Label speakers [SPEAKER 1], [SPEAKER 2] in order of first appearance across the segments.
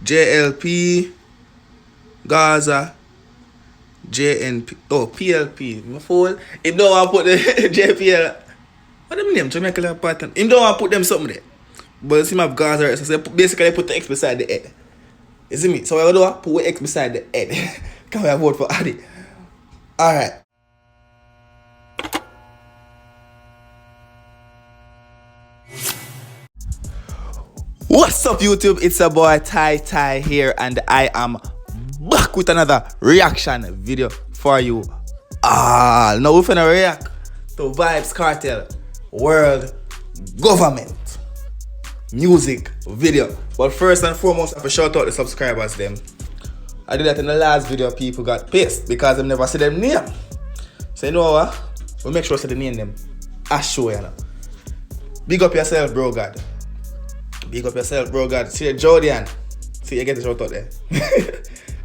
[SPEAKER 1] JLP, Gaza, JNP, PLP. My phone. If don't want to put the JPL, what them name? Jamaican pattern. If don't want to put them something there. But see my Gaza, so basically put the X beside the head. You see me? So what I do? Put X beside the head. Can we vote for Addy? Alright. What's up YouTube? It's your boy Ty here and I am back with another reaction video for you. Now we're finna react to Vybz Kartel World Government music video. But first and foremost, I have to shout out the subscribers them. I did that in the last video, people got pissed because I never said them name. So you know what? We'll make sure I say the name them. I show you now. Big up yourself, bro God. Big up yourself, bro God. See Jordan. See you get the shout out there.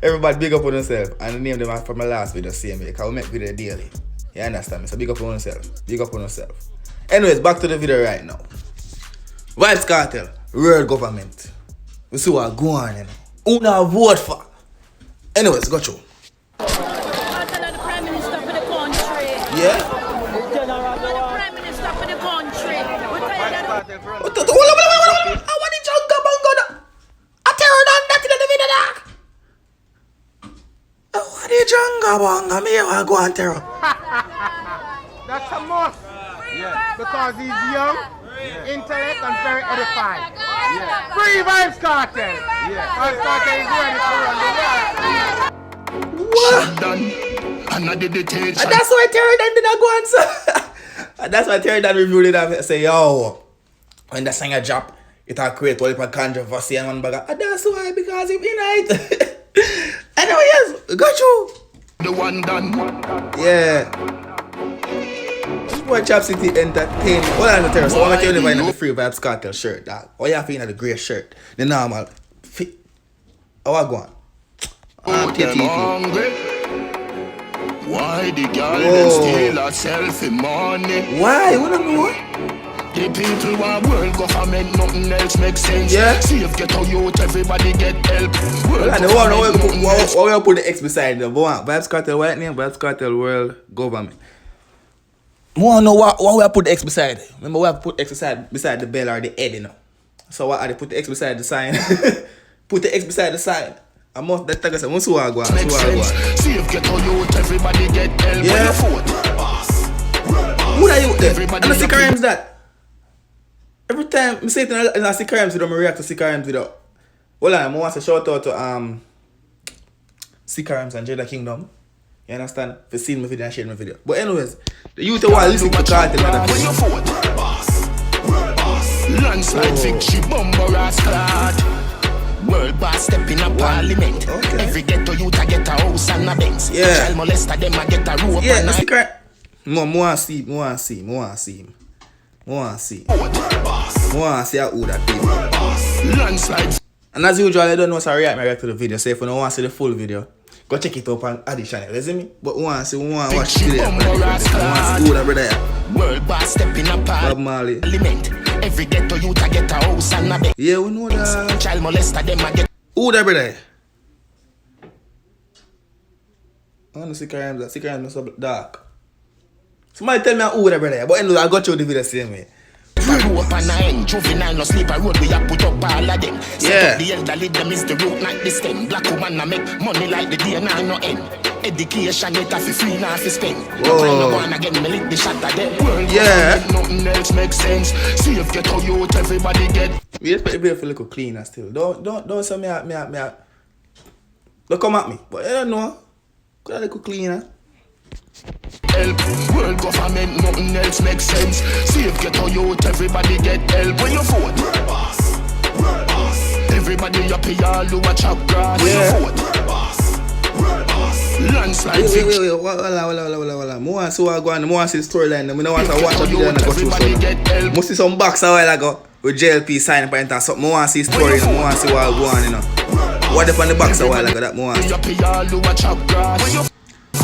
[SPEAKER 1] Everybody big up on yourself and name them from my last video same way. Because we make video daily. You understand me? So big up on yourself. Big up on yourself. Anyways, back to the video right now. Vybz Kartel, World Government. We see what going on, you know. Who now vote for? Anyways, go through.
[SPEAKER 2] The Prime Minister for the country.
[SPEAKER 1] Yeah?
[SPEAKER 2] The Prime Minister for the country.
[SPEAKER 1] What the? I want the jungle bongo. I tear down that in the video, dog. I want the jungle bongo. Me, I go and tear.
[SPEAKER 3] That's a must. Yeah. Because he's young, intellect, and very edified. Yeah. Free Vybz Kartel. Yeah. Vybz Kartel is ready to run the world.
[SPEAKER 1] What? And that's why Terry Dan did not go answer. And that's why Terry Dan reviewed it and say, yo, when the singer drop, it'll create all the controversy and one bag. And that's why, because it's in it. Anyway, yes, got you.
[SPEAKER 4] The one done.
[SPEAKER 1] Yeah. This boy Chap City entertainment. Hold on, Terry. So, I'm going to buy the free Vybz Kartel shirt, dog. All you have to in the grey shirt. The normal fit. How I go on?
[SPEAKER 4] Why the girl them steal herself in money?
[SPEAKER 1] Why? What don't know?
[SPEAKER 4] The people want world government, nothing else makes sense.
[SPEAKER 1] Yeah.
[SPEAKER 4] See if get out youth, everybody get help.
[SPEAKER 1] Well, I know put the X beside them. Vybz Kartel, what name? Vybz Kartel World Government. I want to know what we put the X beside. Remember, we have put X beside the bell or the head, you know. So what are they put the X beside the sign? Put the X beside the sign. I must that tag us. I must go on.
[SPEAKER 4] See if get out youth, everybody get help.
[SPEAKER 1] Yeah. Who are you there? And the sick rhymes that. Every time I say it in a sick rhymes video, I react to sick rhymes video. Hold on, I want to shout out to sick rhymes and Jada Kingdom. You understand? For seeing my video and sharing my video. But anyways, the youth want to listen to Kartel and
[SPEAKER 4] landslide victory, bumper ass clad. World boss step in a parliament.
[SPEAKER 1] Okay.
[SPEAKER 4] Every ghetto youth a get a house and a Benz.
[SPEAKER 1] Yeah.
[SPEAKER 4] Child molester them a get a rope
[SPEAKER 1] yeah,
[SPEAKER 4] and
[SPEAKER 1] the
[SPEAKER 4] a
[SPEAKER 1] sick rhyme. More want to see him. Who that people.
[SPEAKER 4] landslide.
[SPEAKER 1] And as usual, I don't know how to react to the video. So if you don't want to see the full video, go check it up on Addy channel. You see me? But we want to watch the video. We want to see who that brother.
[SPEAKER 4] World boss step in a
[SPEAKER 1] Bob Marley.
[SPEAKER 4] parliament. Every ghetto youth a get a house and a Benz.
[SPEAKER 1] Yeah, we know that.
[SPEAKER 4] Child molester them a get.
[SPEAKER 1] Who that brother? I want to see Karim. That Karim is so dark. Somebody tell me who that brother. But anyway, I got you the video same way.
[SPEAKER 4] Grew up on a end, juvenile no sleep a road, we a put up all of them. Set
[SPEAKER 1] Yeah.
[SPEAKER 4] up the elderly, them is the root, not the stem. Black woman a make money like the day now no end. Education it a fi free now fi spend. No time no one again, me lick the shot of them. World
[SPEAKER 1] Yeah.
[SPEAKER 4] government, nothing else makes sense. See if get out youth, everybody get.
[SPEAKER 1] We expect the video to look cleaner still. Don't say me. Don't come at me. But I don't know. Could I look cleaner?
[SPEAKER 4] Help. World government, nothing else makes sense. See if get out youth, everybody get help. When you vote, world boss. Everybody up here, all who a chop grass. When you vote, world boss. Landslide.
[SPEAKER 1] Wait. Hold. More see what going on. More see the storyline. I don't want to watch a video and I go through something. Must see some box a while ago with JLP signing point and something. More see the story. More see what going on, you know. What if on the box a while ago that more see.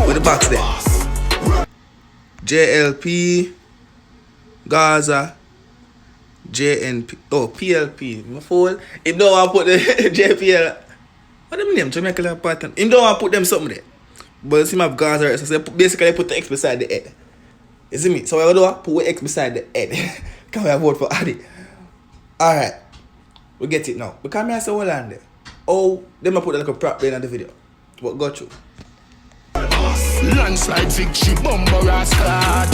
[SPEAKER 1] With the box there. JLP, Gaza, JNP, PLP. My phone. If no one put the JPL, What them name? Jamaican pattern. Him don't want to put them something there. But see, have Gaza, so basically put the X beside the head. You see me? So what I do? Put X beside the head. Can we vote for Addy? Alright. We get it now. Because I say, hold on there. Oh, them I put like a prop there in the video. What got you?
[SPEAKER 4] Landslide victory, bomber ass card.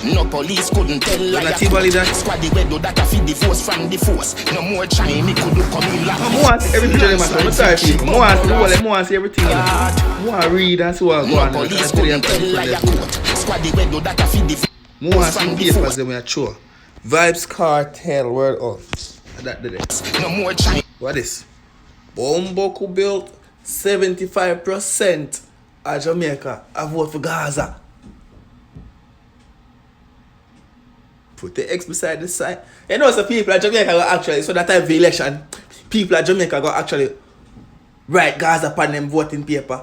[SPEAKER 4] No police couldn't tell like squad the wedo that I feed the force from the force. No more China, me could come in like
[SPEAKER 1] I want every picture them I'm sorry people. I want see everything. I want to read and see what go on.
[SPEAKER 4] No police couldn't tell like squad the wedo that I feed the force
[SPEAKER 1] from the force. Them are sure. Vybz Kartel word off. That did it.
[SPEAKER 4] No more China.
[SPEAKER 1] What is? Bomboku built 75% of Jamaica. I vote for Gaza. Put the X beside the sign. You know, some people at Jamaica got actually, so that type of election, people at Jamaica got actually write Gaza upon them voting paper.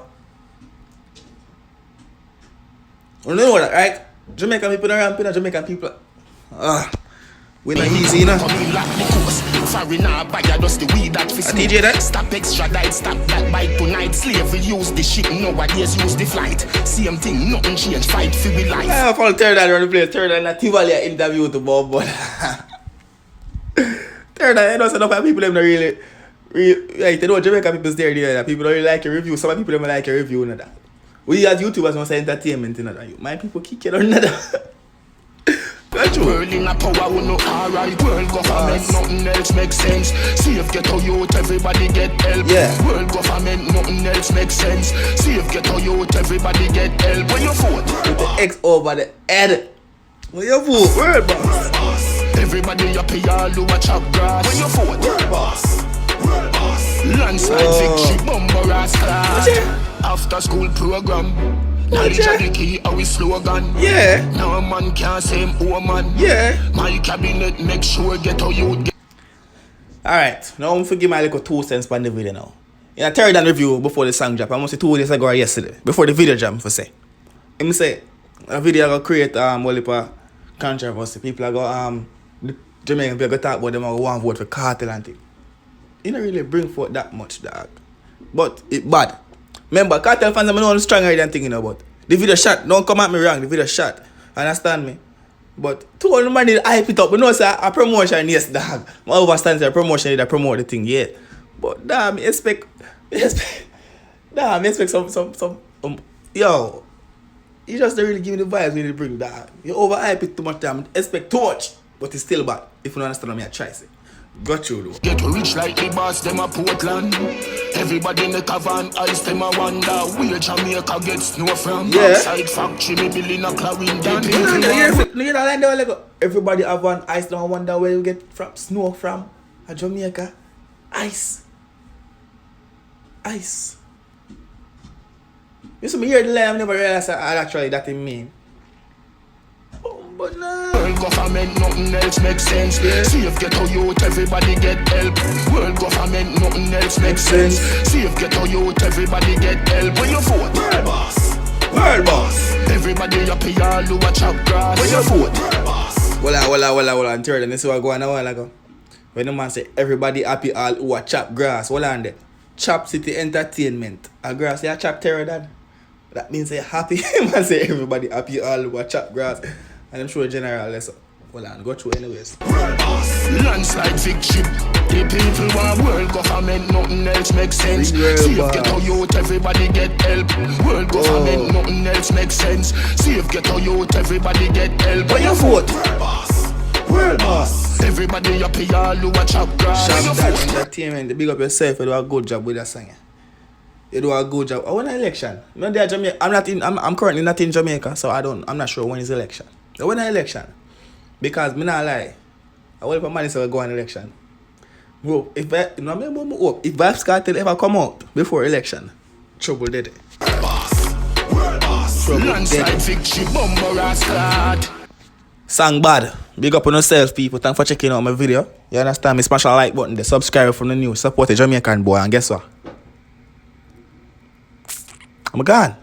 [SPEAKER 1] You know that, right? Jamaican people are ramping, Jamaican people. We're not easy, you know. I TJ that?
[SPEAKER 4] Stop extradite, stop that bite tonight. Slavery use the ship, nowadays use the flight. Same thing, nothing change, fight for we life.
[SPEAKER 1] I follow third around the place, third and a Tivoli interview with the Bob, but third and you know, some of people them not really like, they know Jamaican people there, that people don't really like your review. Some people don't like your review, and that. We as YouTubers want to say entertainment, and that. My people kick it on that.
[SPEAKER 4] World in a power with no alright. World government, nothing else makes sense. Safe ghetto youth, everybody get help.
[SPEAKER 1] Yeah.
[SPEAKER 4] World government, nothing else makes sense. Safe ghetto youth, everybody get help. When you vote,
[SPEAKER 1] with the X over the head. When you vote, world boss.
[SPEAKER 4] Everybody up here, all who watch up grass. When you vote,
[SPEAKER 3] World boss. World boss.
[SPEAKER 4] Landslide victory, bomber ass class. After school program. Knowledge of the key, our slogan.
[SPEAKER 1] Yeah.
[SPEAKER 4] No man can't say him woman.
[SPEAKER 1] Yeah.
[SPEAKER 4] My cabinet make sure get how you get.
[SPEAKER 1] Alright, now I'm forgive my little 2 cents on the video now. In a third and review before the song drop, I must say 2 days ago or yesterday, before the video jam for say. Let me say, a video I go create a controversy. People are go the Jamaican people go talk about them and want to vote for Kartel and thing. It don't really bring forth that much, dog. But it bad. Remember, Kartel fans, I know stronger than thinking about. The video shot, don't come at me wrong, the video shot. Understand me? But to all the money, hype it up. But no, sir, a promotion, yes, dog. I understand a promotion, they promote the thing, yeah. But damn, expect some, yo, you just don't really give me the vibes when you bring that. You overhype it too much, damn, expect too much. But it's still bad. If you don't understand me, I try to. Got you though.
[SPEAKER 4] Get rich like the boss, them a Portland. Everybody in the cavern, ice them a wonder. Where Jamaica get snow from.
[SPEAKER 1] Yeah.
[SPEAKER 4] Outside factory, me building a Clarendon.
[SPEAKER 1] Everybody have one ice, don't wonder where you get from snow from. A Jamaica. Ice. Ice. You see me hear the line, I never realized actually that it mean. But nah.
[SPEAKER 4] World government, nothing else makes sense. Yeah. Safe ghetto youth, everybody get help. World government, nothing else makes sense. Safe ghetto youth, everybody get help. When you vote,
[SPEAKER 3] World boss.
[SPEAKER 1] World boss.
[SPEAKER 4] Everybody up here, all who watch up grass. When you vote,
[SPEAKER 3] World boss.
[SPEAKER 1] Well, and third, and this is what going on a while ago. When the man say everybody happy all who are chop grass, hold on there. Chop City Entertainment. A grass, yeah, chop terror dad. That means they happy. Man say everybody happy all who are chop grass. And I'm sure general lesson. Hold on, go through anyways.
[SPEAKER 3] World boss.
[SPEAKER 4] landslide victory. The people want world government, nothing else makes sense. Safe ghetto youth, everybody get help. World government, nothing else makes sense. Safe ghetto youth, everybody get help.
[SPEAKER 1] When you vote,
[SPEAKER 3] World boss. World boss.
[SPEAKER 4] Everybody up here, all who watch up grass. When you
[SPEAKER 1] Shop
[SPEAKER 4] vote,
[SPEAKER 1] Entertainment, big up yourself, you do a good job with that song. You do a good job. I want an election. I'm currently not in Jamaica, so I'm not sure when is election. I want an election. Because me not lie. I want for money so I go on election. Bro, if Vybz Kartel ever come out before election, trouble dead.
[SPEAKER 3] World boss. World boss.
[SPEAKER 1] Trouble
[SPEAKER 4] landslide
[SPEAKER 1] dead.
[SPEAKER 4] victory, bomber ass clad.
[SPEAKER 1] Song bad. Big up on yourself, people. Thanks for checking out my video. You understand me? Smash a like button, the subscribe from the new. Support the Jamaican boy, and guess what? I'm gone.